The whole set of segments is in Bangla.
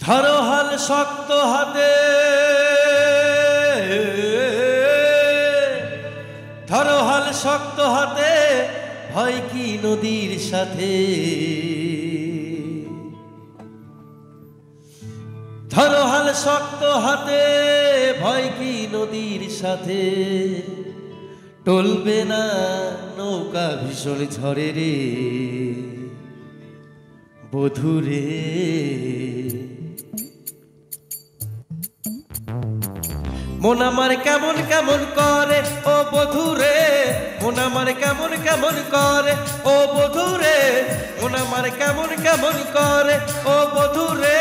ধরো হাল শক্ত হাতে, ধরো হাল শক্ত হাতে, ভয় কি নদীর সাথে। ধরো হাল শক্ত হাতে, ভয় কি নদীর সাথে। টলবে না নৌকা ভীষণ ঝড়ে রে বধুরে। মন আমার কেমন কেমন করে ও বধুরে, মন আমার কেমন কেমন করে ও বধুরে। মন আমার কেমন কেমন করে ও বধুরে,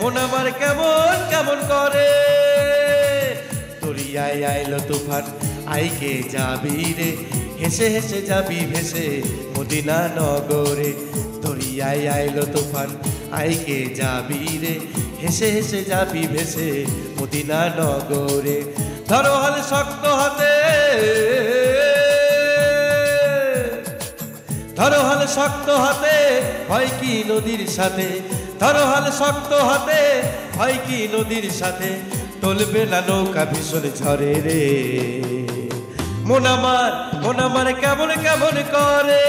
মন আমার কেমন কেমন করে। দরিয়ায় আইলো তুফান আইকে যাবি রে, হেসে হেসে যাবি ভেসে মদিনা নগরে। দরিয়ায় আইলো তুফান আইকে যাবি রে, হেসে হেসে যাবি ভেসে মদিনা নগরে। ধরো হাল শক্ত হাতে, ধরো হাল শক্ত হাতে, ভয় কি নদীর সাথে। ধরো হাল শক্ত হাতে, ভয় কি নদীর সাথে। টলবে না নৌকা ভীষণ ঝড়ে রে। মন আমার কেমন কেমন করে,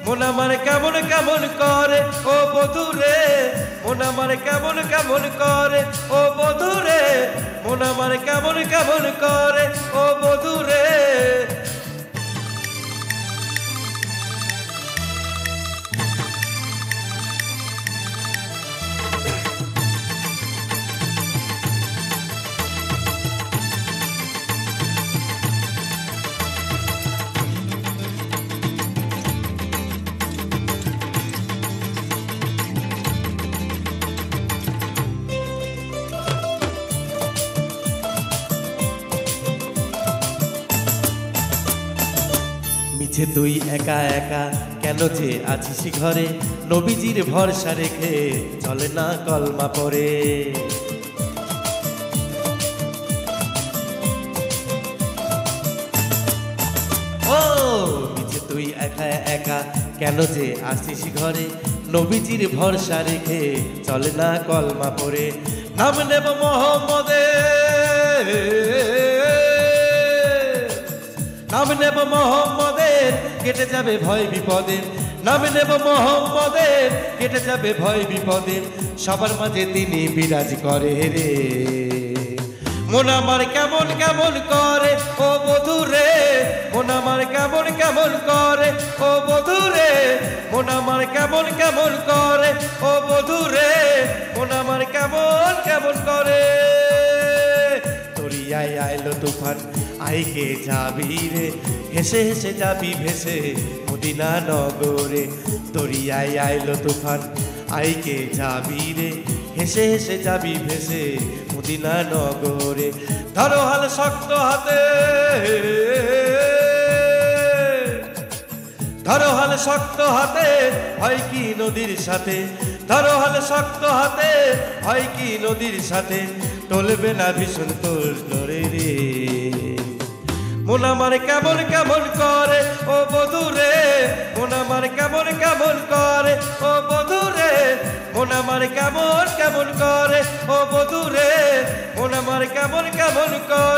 মন আমার কেমন কেমন করে ও বধুরে। মন আমার কেমন কেমন করে ও বধুরে, মন আমার কেমন কেমন করে ও বধুরে। মিছে তুই একা একা কেন যে আছিস ঘরে, নবীজির ভরসা রেখে চলে না কলমা পড়ে। ও মিছে তুই একা একা কেন যে আসিস ঘরে, নবীজির ভরসা রেখে চলে না কলমা পড়ে। নাম নেব মোহাম্মদের, নাম নেব মোহাম্মদের, কেটে যাবে ভয় বিপদের। নাম নেব মোহাম্মদের, কেটে যাবে ভয় বিপদের। সবার মাঝে তিনি বিরাজ করে রে। মন আমার কেমন কেমন করে ও বধুরে, মন আমার কেমন কেমন করে ও বধুরে। মন আমার কেমন কেমন করে ও বধুরে, মন আমার কেমন কেমন করে। দরিয়ায় আইলো তুফান আইকে যাবি রে, হেসে হেসে যাবি ভেসে মদিনা নগরে। দরিয়ায় আইলো তুফান আইকে যাবি রে, হেসে হেসে যাবি ভেসে মদিনা নগরে। ধরো হাল শক্ত হাতে, ধরো হাল শক্ত হাতে, ভয় কি নদীর সাথে। ধরো হাল শক্ত হাতে, ভয় কি নদীর সাথে। টলবে না ভীষণ তোর ডরে রে। মন আমার কেমন কেমন করে ও বধুরে, মন আমার কেমন কেমন করে ও বধুরে। মন আমার কেমন কেমন করে ও বধুরে, মন আমার কেমন কেমন করে।